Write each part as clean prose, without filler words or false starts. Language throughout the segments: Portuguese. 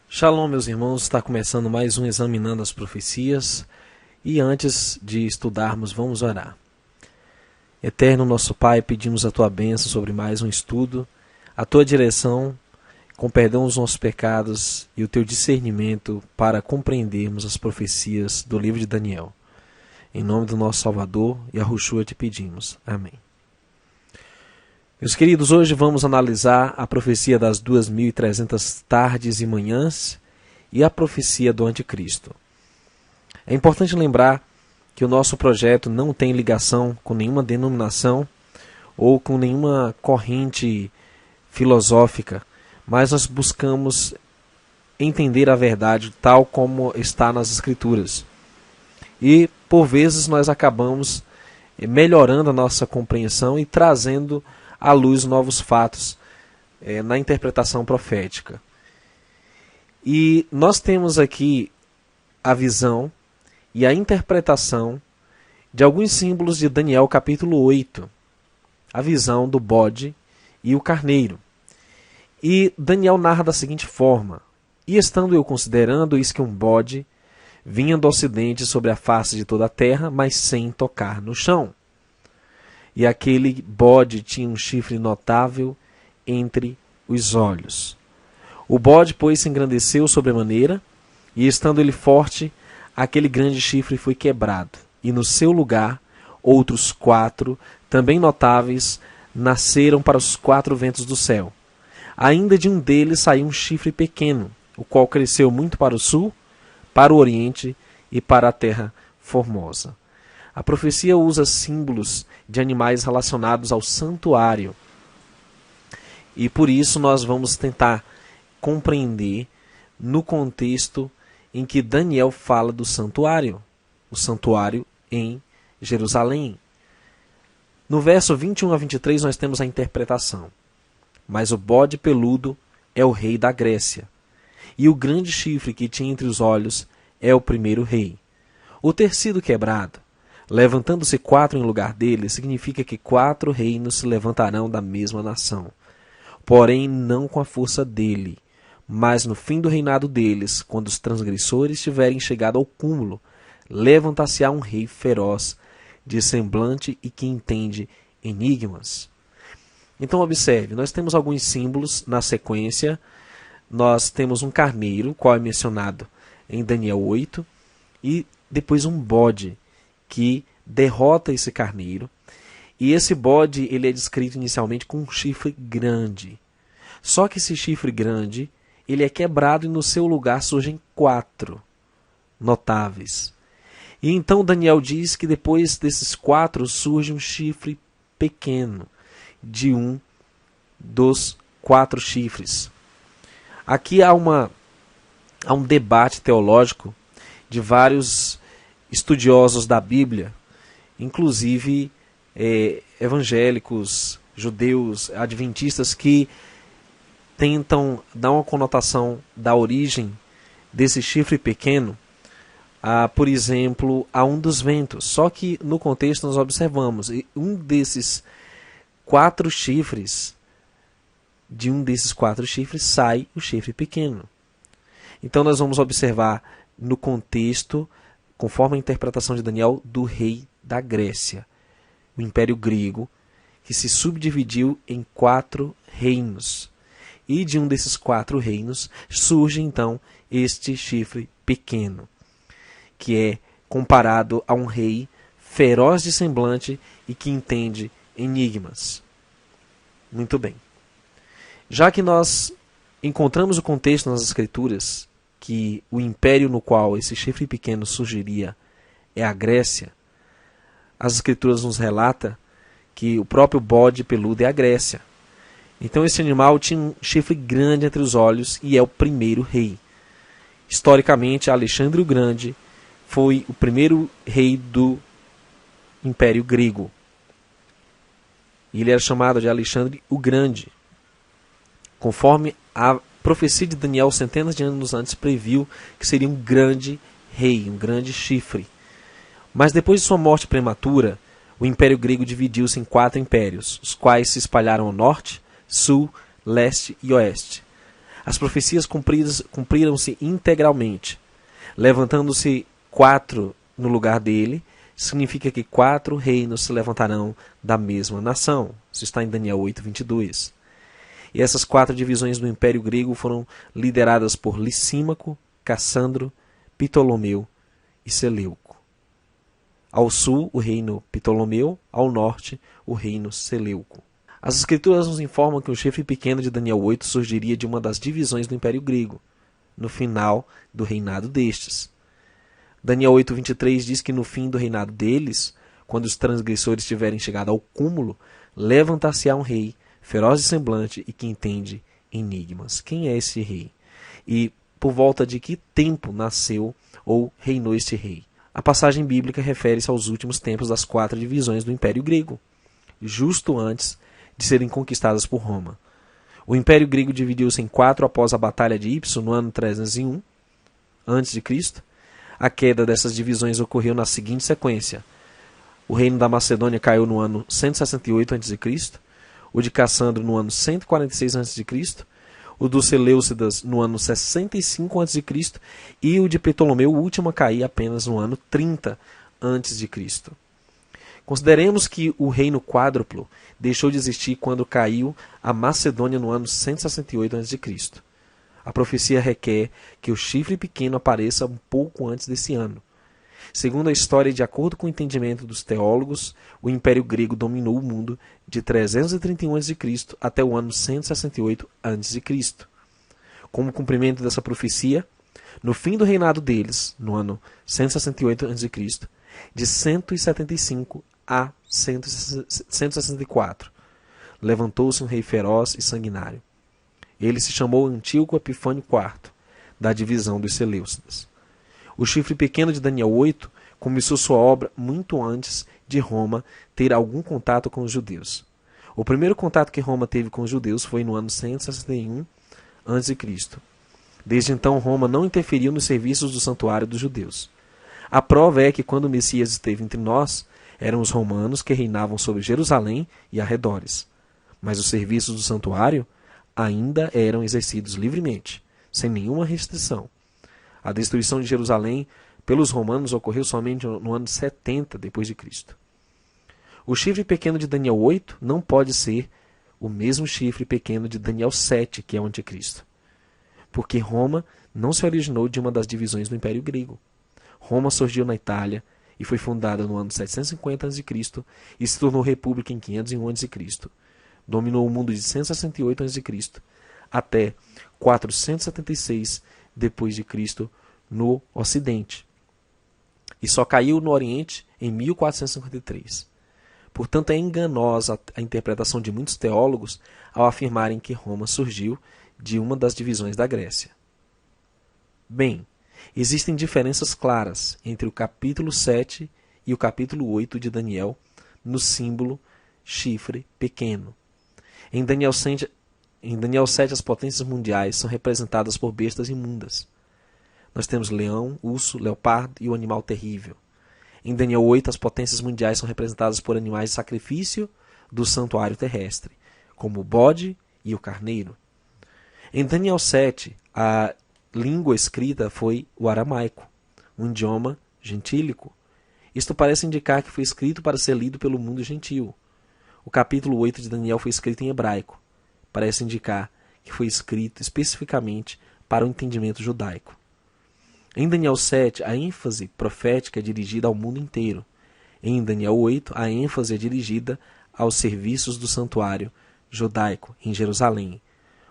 Shalom, meus irmãos, está começando mais um Examinando as Profecias e antes de estudarmos, vamos orar. Eterno nosso Pai, pedimos a Tua bênção sobre mais um estudo, a Tua direção, com perdão dos nossos pecados e o Teu discernimento para compreendermos as profecias do livro de Daniel. Em nome do nosso Salvador, Yahushua te pedimos. Amém. Meus queridos, hoje vamos analisar a profecia das 2.300 tardes e manhãs e a profecia do Anticristo. É importante lembrar que o nosso projeto não tem ligação com nenhuma denominação ou com nenhuma corrente filosófica, mas nós buscamos entender a verdade tal como está nas Escrituras. E, por vezes, nós acabamos melhorando a nossa compreensão e trazendo à luz novos fatos na interpretação profética. E nós temos aqui a visão e a interpretação de alguns símbolos de Daniel capítulo 8. A visão do bode e o carneiro. E Daniel narra da seguinte forma: E estando eu considerando, eis que um bode vinha do ocidente sobre a face de toda a terra, mas sem tocar no chão. E aquele bode tinha um chifre notável entre os olhos. O bode, pois, se engrandeceu sobremaneira, e estando ele forte, aquele grande chifre foi quebrado. E no seu lugar, outros 4, também notáveis, nasceram para os 4 ventos do céu. Ainda de um deles saiu um chifre pequeno, o qual cresceu muito para o sul, para o oriente e para a terra formosa. A profecia usa símbolos de animais relacionados ao santuário. E por isso nós vamos tentar compreender no contexto em que Daniel fala do santuário. O santuário em Jerusalém. No verso 21 a 23 nós temos a interpretação. Mas o bode peludo é o rei da Grécia. E o grande chifre que tinha entre os olhos é o primeiro rei. O ter sido quebrado, levantando-se 4 em lugar dele, significa que 4 reinos se levantarão da mesma nação. Porém, não com a força dele, mas no fim do reinado deles, quando os transgressores tiverem chegado ao cúmulo, levantar-se-á um rei feroz, de semblante e que entende enigmas. Então observe, nós temos alguns símbolos na sequência. Nós temos um carneiro, qual é mencionado em Daniel 8, e depois um bode, que derrota esse carneiro. E esse bode ele é descrito inicialmente com um chifre grande. Só que esse chifre grande ele é quebrado e no seu lugar surgem 4 notáveis. E então Daniel diz que depois desses 4 surge um chifre pequeno de um dos 4 chifres. Aqui há um debate teológico de vários estudiosos da Bíblia, inclusive evangélicos, judeus, adventistas, que tentam dar uma conotação da origem desse chifre pequeno, por exemplo, a um dos ventos. Só que no contexto nós observamos, um desses 4 chifres, de um desses 4 chifres sai o chifre pequeno. Então nós vamos observar no contexto, conforme a interpretação de Daniel, do rei da Grécia, o Império Grego, que se subdividiu em 4 reinos. E de um desses 4 reinos surge então este chifre pequeno, que é comparado a um rei feroz de semblante e que entende enigmas. Muito bem. Já que nós encontramos o contexto nas Escrituras, que o império no qual esse chifre pequeno surgiria é a Grécia, as Escrituras nos relatam que o próprio bode peludo é a Grécia. Então esse animal tinha um chifre grande entre os olhos e é o primeiro rei. Historicamente, Alexandre o Grande foi o primeiro rei do Império Grego. Ele era chamado de Alexandre o Grande, conforme a profecia de Daniel, centenas de anos antes, previu que seria um grande rei, um grande chifre. Mas depois de sua morte prematura, o Império Grego dividiu-se em 4 impérios, os quais se espalharam ao norte, sul, leste e oeste. As profecias cumpriram-se integralmente. Levantando-se 4 no lugar dele, significa que 4 reinos se levantarão da mesma nação. Isso está em Daniel 8:22. E essas 4 divisões do Império Grego foram lideradas por Licímaco, Cassandro, Ptolomeu e Seleuco. Ao sul, o reino Ptolomeu, ao norte, o reino Seleuco. As escrituras nos informam que o chifre pequeno de Daniel 8 surgiria de uma das divisões do Império Grego, no final do reinado destes. Daniel 8:23 diz que no fim do reinado deles, quando os transgressores tiverem chegado ao cúmulo, levantar-se-á um rei, feroz de semblante e que entende enigmas. Quem é esse rei? E por volta de que tempo nasceu ou reinou este rei? A passagem bíblica refere-se aos últimos tempos das 4 divisões do Império Grego, justo antes de serem conquistadas por Roma. O Império Grego dividiu-se em 4 após a Batalha de Ípso, no ano 301 a.C. A queda dessas divisões ocorreu na seguinte sequência. O reino da Macedônia caiu no ano 168 a.C., o de Cassandro no ano 146 a.C., o dos Seleucidas no ano 65 a.C. e o de Ptolomeu, o último a cair, apenas no ano 30 a.C. Consideremos que o reino quádruplo deixou de existir quando caiu a Macedônia no ano 168 a.C. A profecia requer que o chifre pequeno apareça um pouco antes desse ano. Segundo a história e de acordo com o entendimento dos teólogos, o Império Grego dominou o mundo de 331 a.C. até o ano 168 a.C. Como cumprimento dessa profecia, no fim do reinado deles, no ano 168 a.C., de 175 a 164, levantou-se um rei feroz e sanguinário. Ele se chamou Antíoco Epifânio IV, da divisão dos Seleucidas. O chifre pequeno de Daniel 8 começou sua obra muito antes de Roma ter algum contato com os judeus. O primeiro contato que Roma teve com os judeus foi no ano 161 a.C. Desde então, Roma não interferiu nos serviços do santuário dos judeus. A prova é que quando o Messias esteve entre nós, eram os romanos que reinavam sobre Jerusalém e arredores. Mas os serviços do santuário ainda eram exercidos livremente, sem nenhuma restrição. A destruição de Jerusalém pelos romanos ocorreu somente no ano 70 depois de Cristo. O chifre pequeno de Daniel 8 não pode ser o mesmo chifre pequeno de Daniel 7, que é o anticristo. Porque Roma não se originou de uma das divisões do Império Grego. Roma surgiu na Itália e foi fundada no ano 750 a.C. e se tornou república em 501 a.C. Dominou o mundo de 168 a.C. até 476 depois de Cristo no Ocidente. E só caiu no Oriente em 1453. Portanto, é enganosa a interpretação de muitos teólogos ao afirmarem que Roma surgiu de uma das divisões da Grécia. Bem, existem diferenças claras entre o capítulo 7 e o capítulo 8 de Daniel no símbolo chifre pequeno. Em Daniel 7, as potências mundiais são representadas por bestas imundas. Nós temos leão, urso, leopardo e o animal terrível. Em Daniel 8, as potências mundiais são representadas por animais de sacrifício do santuário terrestre, como o bode e o carneiro. Em Daniel 7, a língua escrita foi o aramaico, um idioma gentílico. Isto parece indicar que foi escrito para ser lido pelo mundo gentil. O capítulo 8 de Daniel foi escrito em hebraico. Parece indicar que foi escrito especificamente para o entendimento judaico. Em Daniel 7, a ênfase profética é dirigida ao mundo inteiro. Em Daniel 8, a ênfase é dirigida aos serviços do santuário judaico em Jerusalém.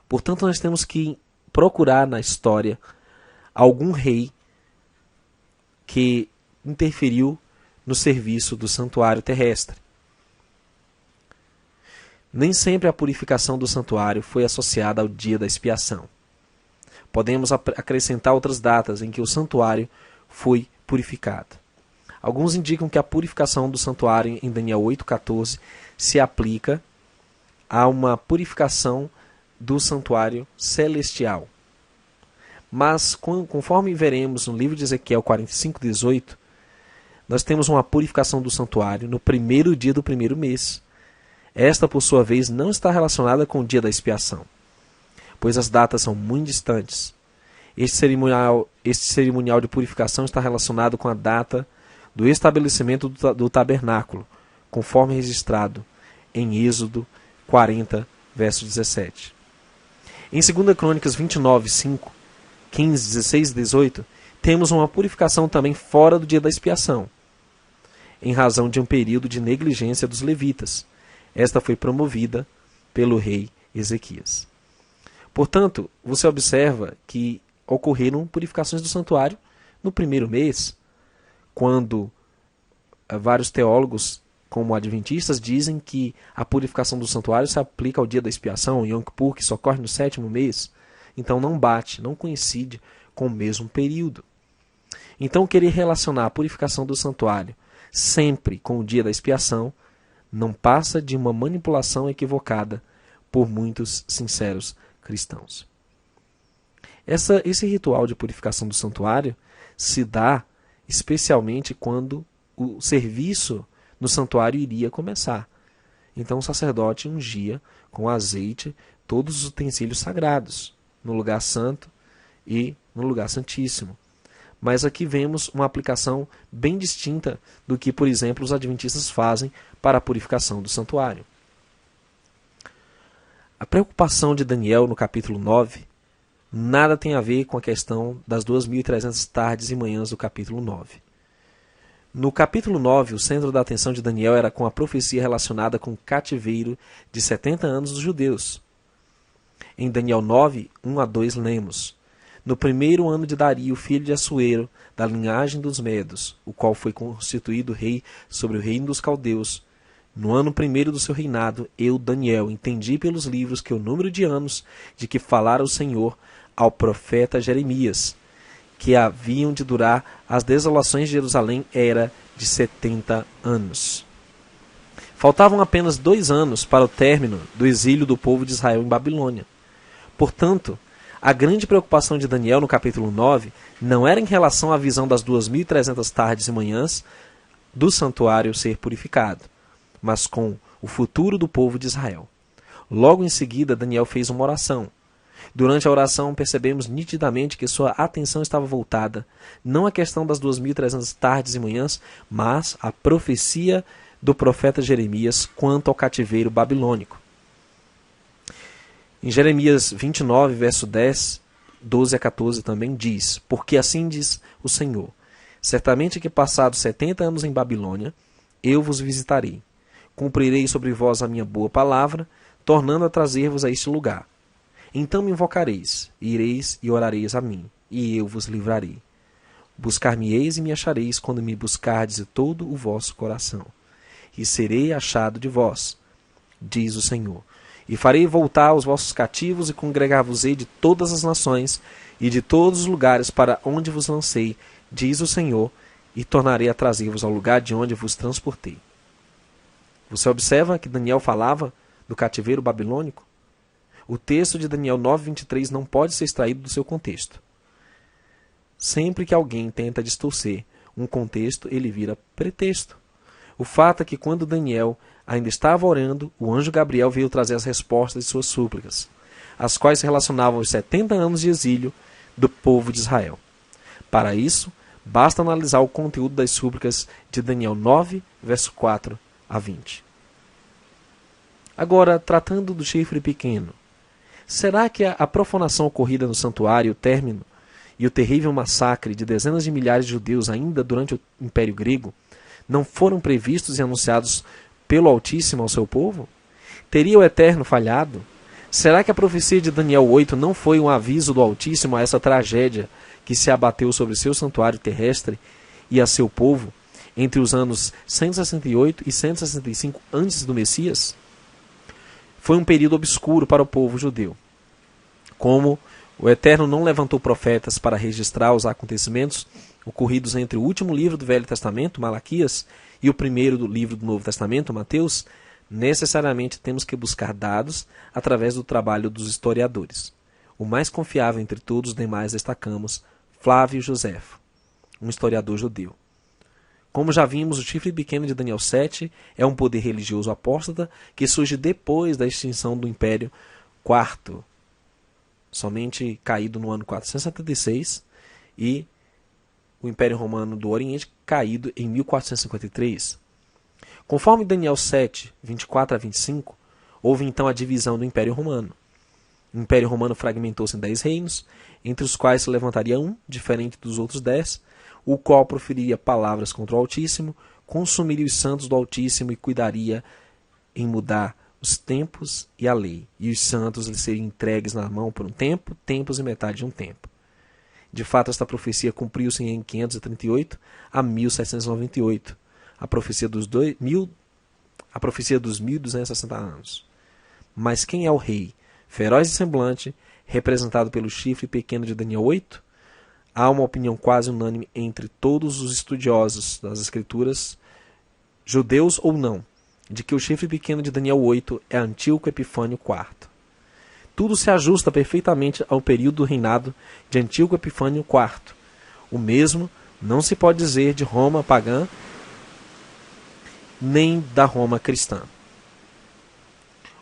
Portanto, nós temos que procurar na história algum rei que interferiu no serviço do santuário terrestre. Nem sempre a purificação do santuário foi associada ao dia da expiação. Podemos acrescentar outras datas em que o santuário foi purificado. Alguns indicam que a purificação do santuário em Daniel 8,14 se aplica a uma purificação do santuário celestial. Mas, conforme veremos no livro de Ezequiel 45:18, nós temos uma purificação do santuário no primeiro dia do primeiro mês. Esta, por sua vez, não está relacionada com o dia da expiação. pois as datas são muito distantes. Este cerimonial de purificação está relacionado com a data do estabelecimento do tabernáculo, conforme registrado em Êxodo 40, verso 17. Em 2 Crônicas 29, 5, 15, 16 e 18, temos uma purificação também fora do dia da expiação, em razão de um período de negligência dos levitas. Esta foi promovida pelo rei Ezequias. Portanto, você observa que ocorreram purificações do santuário no primeiro mês, quando vários teólogos, como adventistas, dizem que a purificação do santuário se aplica ao dia da expiação, Yom Kippur, que só ocorre no 7º mês. Então não bate, não coincide com o mesmo período. Então querer relacionar a purificação do santuário sempre com o dia da expiação não passa de uma manipulação equivocada por muitos sinceros cristãos. Esse ritual de purificação do santuário se dá especialmente quando o serviço no santuário iria começar. Então o sacerdote ungia com azeite todos os utensílios sagrados, no lugar santo e no lugar santíssimo. Mas aqui vemos uma aplicação bem distinta do que, por exemplo, os adventistas fazem para a purificação do santuário. A preocupação de Daniel no capítulo 9 nada tem a ver com a questão das 2.300 tardes e manhãs do capítulo 9. No capítulo 9, o centro da atenção de Daniel era com a profecia relacionada com o cativeiro de 70 anos dos judeus. Em Daniel 9, 1 a 2, lemos: No primeiro ano de Dario, filho de Assuero, da linhagem dos Medos, o qual foi constituído rei sobre o reino dos caldeus, no ano primeiro do seu reinado, eu, Daniel, entendi pelos livros que o número de anos de que falara o Senhor ao profeta Jeremias, que haviam de durar as desolações de Jerusalém, era de 70 anos. Faltavam apenas 2 anos para o término do exílio do povo de Israel em Babilônia. Portanto, a grande preocupação de Daniel no capítulo 9 não era em relação à visão das 2.300 tardes e manhãs do santuário ser purificado, mas com o futuro do povo de Israel. Logo em seguida, Daniel fez uma oração. Durante a oração, percebemos nitidamente que sua atenção estava voltada não à questão das 2.300 tardes e manhãs, mas à profecia do profeta Jeremias quanto ao cativeiro babilônico. Em Jeremias 29, verso 10, 12 a 14 também diz: Porque assim diz o Senhor, certamente que passados 70 anos em Babilônia, eu vos visitarei. Cumprirei sobre vós a minha boa palavra, tornando a trazer-vos a este lugar. Então me invocareis, ireis e orareis a mim, e eu vos livrarei. Buscar-me-eis e me achareis quando me buscardes de todo o vosso coração. E serei achado de vós, diz o Senhor. E farei voltar os vossos cativos e congregar-vos-ei de todas as nações e de todos os lugares para onde vos lancei, diz o Senhor, e tornarei a trazer-vos ao lugar de onde vos transportei. Você observa que Daniel falava do cativeiro babilônico? O texto de Daniel 9:23 não pode ser extraído do seu contexto. Sempre que alguém tenta distorcer um contexto, ele vira pretexto. O fato é que quando Daniel ainda estava orando, o anjo Gabriel veio trazer as respostas de suas súplicas, as quais se relacionavam aos 70 anos de exílio do povo de Israel. Para isso, basta analisar o conteúdo das súplicas de Daniel 9, verso 4 a 20. Agora, tratando do chifre pequeno, será que a profanação ocorrida no santuário, o término e o terrível massacre de dezenas de milhares de judeus ainda durante o Império Grego não foram previstos e anunciados pelo Altíssimo ao seu povo? Teria o Eterno falhado? Será que a profecia de Daniel 8 não foi um aviso do Altíssimo a essa tragédia que se abateu sobre seu santuário terrestre e a seu povo entre os anos 168 e 165 antes do Messias? Foi um período obscuro para o povo judeu. Como o Eterno não levantou profetas para registrar os acontecimentos ocorridos entre o último livro do Velho Testamento, Malaquias, e o primeiro livro do Novo Testamento, Mateus, necessariamente temos que buscar dados através do trabalho dos historiadores. O mais confiável entre todos os demais destacamos Flávio Josefo, um historiador judeu. Como já vimos, o chifre pequeno de Daniel 7 é um poder religioso apóstata que surge depois da extinção do Império IV, somente caído no ano 476, e o Império Romano do Oriente caído em 1453. Conforme Daniel 7, 24 a 25, houve então a divisão do Império Romano. O Império Romano fragmentou-se em 10 reinos, entre os quais se levantaria um, diferente dos outros 10, o qual proferiria palavras contra o Altíssimo, consumiria os santos do Altíssimo e cuidaria em mudar os tempos e a lei, e os santos lhe seriam entregues na mão por um tempo, tempos e metade de um tempo. De fato, esta profecia cumpriu-se em 538 a 1798, a profecia dos 1260 anos. Mas quem é o rei, feroz de semblante, representado pelo chifre pequeno de Daniel 8? Há uma opinião quase unânime entre todos os estudiosos das Escrituras, judeus ou não, de que o chifre pequeno de Daniel 8 é Antíoco Epifânio IV. Tudo se ajusta perfeitamente ao período do reinado de Antíoco Epifânio IV. O mesmo não se pode dizer de Roma pagã, nem da Roma cristã.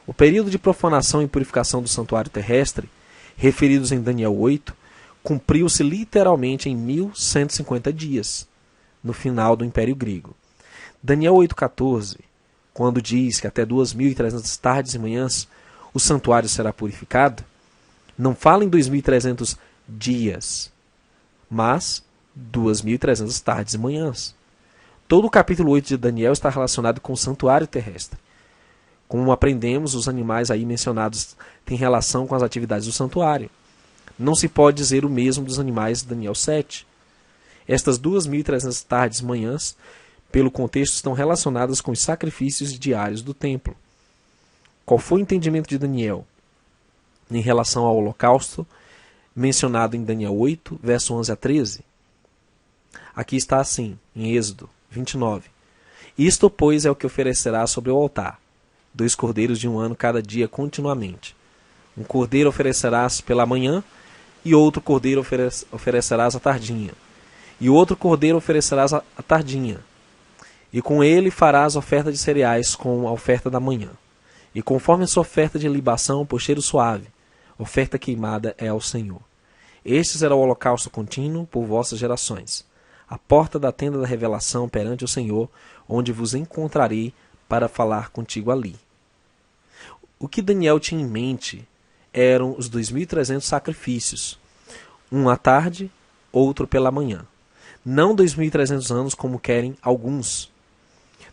O período de profanação e purificação do santuário terrestre, referidos em Daniel 8, cumpriu-se literalmente em 1150 dias, no final do Império Grego. Daniel 8,14, quando diz que até 2.300 tardes e manhãs o santuário será purificado, não fala em 2.300 dias, mas 2.300 tardes e manhãs. Todo o capítulo 8 de Daniel está relacionado com o santuário terrestre. Como aprendemos, os animais aí mencionados têm relação com as atividades do santuário. Não se pode dizer o mesmo dos animais de Daniel 7. Estas 2.300 tardes e manhãs, pelo contexto, estão relacionadas com os sacrifícios diários do templo. Qual foi o entendimento de Daniel em relação ao holocausto, mencionado em Daniel 8, verso 11 a 13? Aqui está assim, em Êxodo 29. Isto, pois, é o que oferecerá sobre o altar: 2 cordeiros de 1 ano cada dia continuamente. Um cordeiro oferecerás pela manhã, e outro cordeiro oferecerás à tardinha. E outro cordeiro oferecerás à tardinha. E com ele farás oferta de cereais com a oferta da manhã. E conforme a sua oferta de libação, por cheiro suave, oferta queimada é ao Senhor. Este será o holocausto contínuo por vossas gerações, a porta da tenda da revelação perante o Senhor, onde vos encontrarei para falar contigo ali. O que Daniel tinha em mente eram os 2.300 sacrifícios, um à tarde, outro pela manhã. Não 2.300 anos como querem alguns.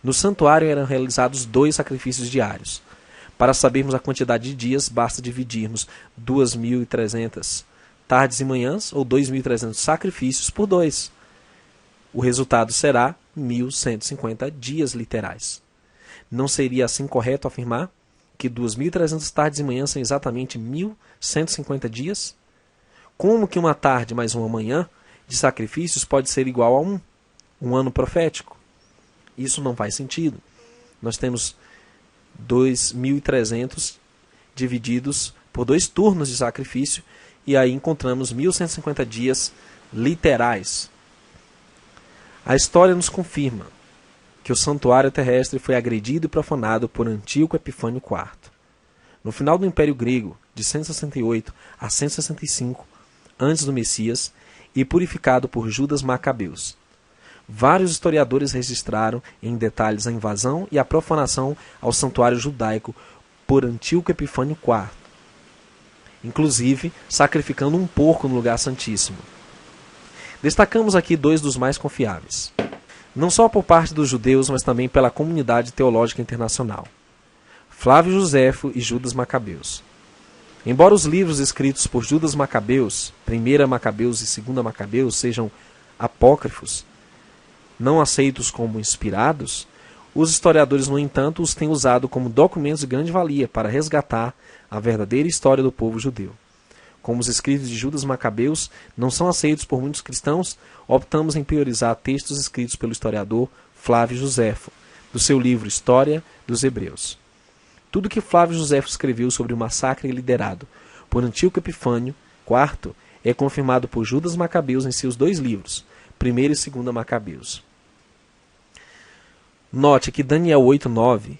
No santuário eram realizados 2 sacrifícios diários. Para sabermos a quantidade de dias, basta dividirmos 2.300 tardes e manhãs ou 2.300 sacrifícios por 2. O resultado será 1.150 dias literais. Não seria assim correto afirmar que 2.300 tardes e manhãs são exatamente 1.150 dias? Como que uma tarde mais uma manhã de sacrifícios pode ser igual a um ano profético? Isso não faz sentido. Nós temos 2.300 divididos por 2 turnos de sacrifício, e aí encontramos 1.150 dias literais. A história nos confirma que o santuário terrestre foi agredido e profanado por Antíoco Epifânio IV. No final do Império Grego, de 168 a 165, antes do Messias, e purificado por Judas Macabeus. Vários historiadores registraram em detalhes a invasão e a profanação ao santuário judaico por Antíoco Epifânio IV, inclusive sacrificando um porco no lugar santíssimo. Destacamos aqui 2 dos mais confiáveis, não só por parte dos judeus, mas também pela comunidade teológica internacional: Flávio Joséfo e Judas Macabeus. Embora os livros escritos por Judas Macabeus, 1 Macabeus e 2 Macabeus, sejam apócrifos, não aceitos como inspirados, os historiadores, no entanto, os têm usado como documentos de grande valia para resgatar a verdadeira história do povo judeu. Como os escritos de Judas Macabeus não são aceitos por muitos cristãos, optamos em priorizar textos escritos pelo historiador Flávio Joséfo, do seu livro História dos Hebreus. Tudo que Flávio Joséfo escreveu sobre o massacre liderado por Antíoco Epifânio IV é confirmado por Judas Macabeus em seus 2 livros, 1 e 2 Macabeus. Note que Daniel 8,9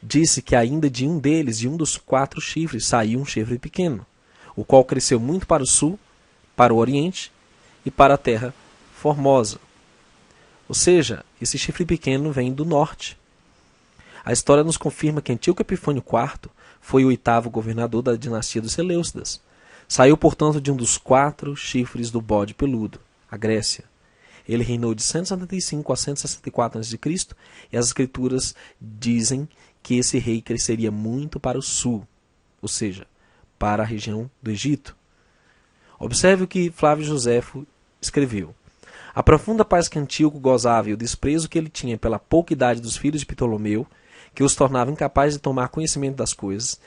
disse que ainda de um deles, de um dos 4 chifres, saiu um chifre pequeno. o qual cresceu muito para o sul, para o oriente e para a terra formosa. Ou seja, esse chifre pequeno vem do norte. A história nos confirma que Antíoco Epifânio IV foi o 8º governador da dinastia dos Seleucidas. Saiu, portanto, de um dos 4 chifres do bode peludo, a Grécia. Ele reinou de 175 a 164 a.C. e as escrituras dizem que esse rei cresceria muito para o sul, ou seja, para a região do Egito. Observe o que Flávio Josefo escreveu. A profunda paz que Antíoco gozava e o desprezo que ele tinha pela pouca idade dos filhos de Ptolomeu, que os tornava incapazes de tomar conhecimento das coisas,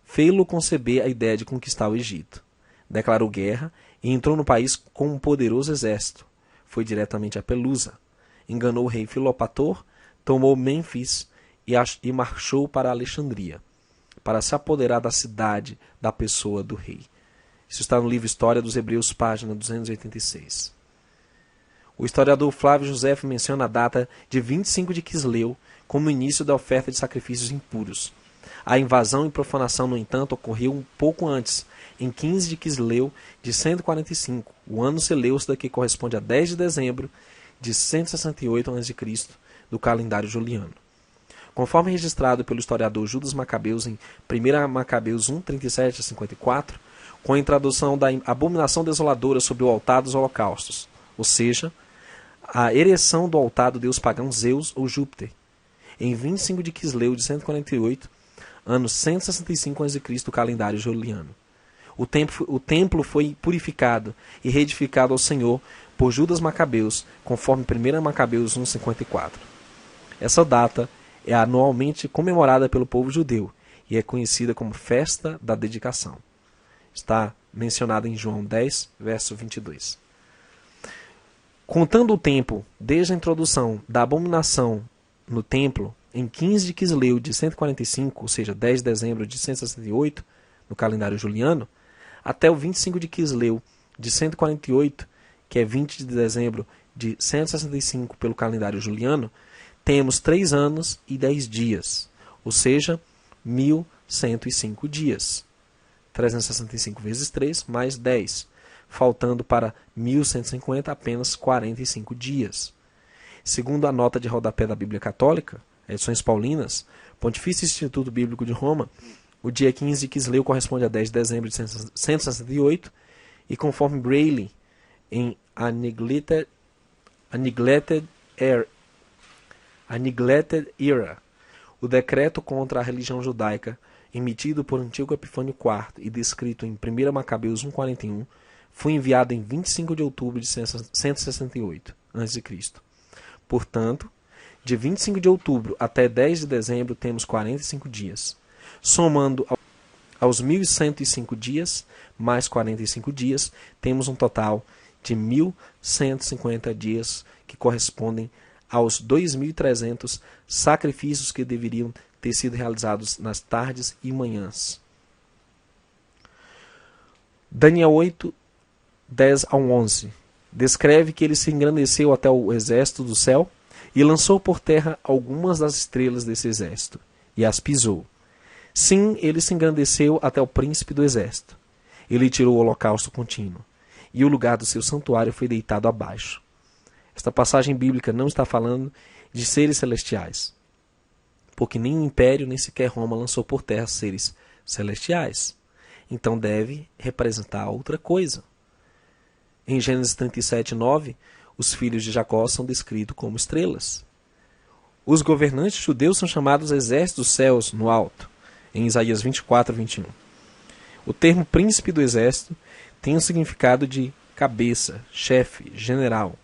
fê-lo conceber a ideia de conquistar o Egito. Declarou guerra e entrou no país com um poderoso exército. Foi diretamente a Pelusa. Enganou o rei Filopator, tomou Mênfis e marchou para Alexandria, para se apoderar da cidade da pessoa do rei. Isso está no livro História dos Hebreus, página 286. O historiador Flávio Josefo menciona a data de 25 de Quisleu como o início da oferta de sacrifícios impuros. A invasão e profanação, no entanto, ocorreu um pouco antes, em 15 de Quisleu de 145, o ano Seleucida, que corresponde a 10 de dezembro de 168 a.C., do calendário juliano. Conforme registrado pelo historiador Judas Macabeus em 1 Macabeus 1, 37 a 54, com a introdução da abominação desoladora sobre o altar dos holocaustos, ou seja, a ereção do altar do deus pagão Zeus ou Júpiter, em 25 de Quisleu de 148, ano 165 a.C., do calendário juliano. O templo foi purificado e reedificado ao Senhor por Judas Macabeus, conforme 1 Macabeus 1,54. Essa data é anualmente comemorada pelo povo judeu e é conhecida como Festa da Dedicação. Está mencionada em João 10, verso 22. Contando o tempo desde a introdução da abominação no templo, em 15 de Quisleu de 145, ou seja, 10 de dezembro de 168, no calendário juliano, até o 25 de Quisleu de 148, que é 20 de dezembro de 165 pelo calendário juliano, temos 3 anos e 10 dias, ou seja, 1105 dias. 365 vezes 3 mais 10, faltando para 1150 apenas 45 dias. Segundo a nota de rodapé da Bíblia Católica, Edições Paulinas, Pontifício Instituto Bíblico de Roma, o dia 15 de Quisleu corresponde a 10 de dezembro de 168, e conforme Braille, em A Neglected Era, o decreto contra a religião judaica, emitido por Antíoco Epifânio IV e descrito em 1 Macabeus 1,41, foi enviado em 25 de outubro de 168 a.C. Portanto, de 25 de outubro até 10 de dezembro temos 45 dias. Somando aos 1105 dias, mais 45 dias, temos um total de 1150 dias, que correspondem aos 2.300 sacrifícios que deveriam ter sido realizados nas tardes e manhãs. Daniel 8, 10 ao 11 descreve que ele se engrandeceu até o exército do céu e lançou por terra algumas das estrelas desse exército, e as pisou. Sim, ele se engrandeceu até o príncipe do exército. Ele tirou o holocausto contínuo, e o lugar do seu santuário foi deitado abaixo. Esta passagem bíblica não está falando de seres celestiais, porque nem o império, nem sequer Roma lançou por terra seres celestiais. Então deve representar outra coisa. Em Gênesis 37, 9, os filhos de Jacó são descritos como estrelas. Os governantes judeus são chamados exércitos dos céus no alto, em Isaías 24, 21. O termo príncipe do exército tem o significado de cabeça, chefe, general,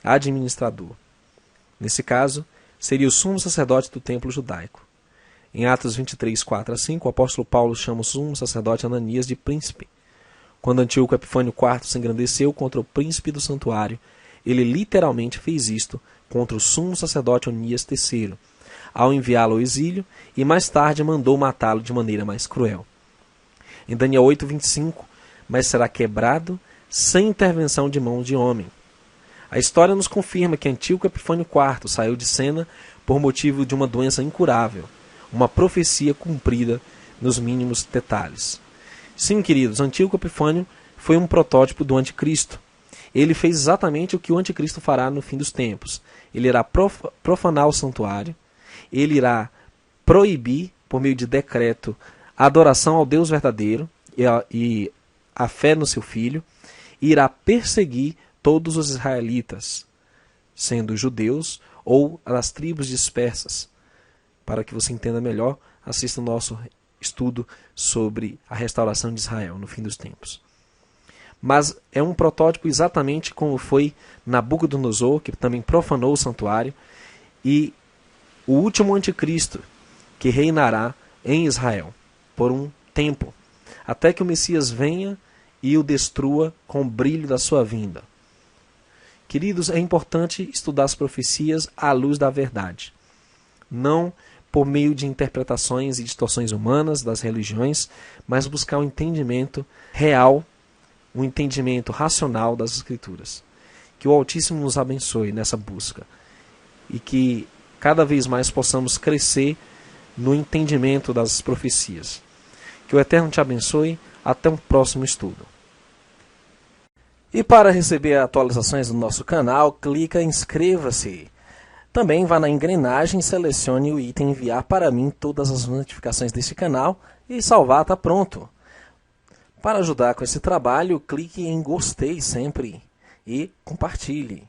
administrador. Nesse caso, seria o sumo sacerdote do templo judaico. Em Atos 23, 4 a 5, o apóstolo Paulo chama o sumo sacerdote Ananias de príncipe. Quando Antíoco Epifânio IV se engrandeceu contra o príncipe do santuário, ele literalmente fez isto contra o sumo sacerdote Onias III, ao enviá-lo ao exílio, e mais tarde mandou matá-lo de maneira mais cruel. Em Daniel 8, 25, mas será quebrado sem intervenção de mão de homem. A história nos confirma que Antíoco Epifânio IV saiu de cena por motivo de uma doença incurável, uma profecia cumprida nos mínimos detalhes. Sim, queridos, Antíoco Epifânio foi um protótipo do anticristo. Ele fez exatamente o que o anticristo fará no fim dos tempos. Ele irá profanar o santuário, ele irá proibir, por meio de decreto, a adoração ao Deus verdadeiro e a fé no seu Filho, e irá perseguir todos os israelitas, sendo judeus ou as tribos dispersas. Para que você entenda melhor, assista o nosso estudo sobre a restauração de Israel no fim dos tempos. Mas é um protótipo exatamente como foi Nabucodonosor, que também profanou o santuário, e o último anticristo, que reinará em Israel por um tempo, até que o Messias venha e o destrua com o brilho da sua vinda. Queridos, é importante estudar as profecias à luz da verdade, não por meio de interpretações e distorções humanas das religiões, mas buscar um entendimento real, um entendimento racional das Escrituras. Que o Altíssimo nos abençoe nessa busca e que cada vez mais possamos crescer no entendimento das profecias. Que o Eterno te abençoe. Até um próximo estudo. E para receber atualizações do nosso canal, clica em inscreva-se. Também vá na engrenagem e selecione o item enviar para mim todas as notificações deste canal e salvar está pronto. Para ajudar com esse trabalho, clique em gostei sempre e compartilhe.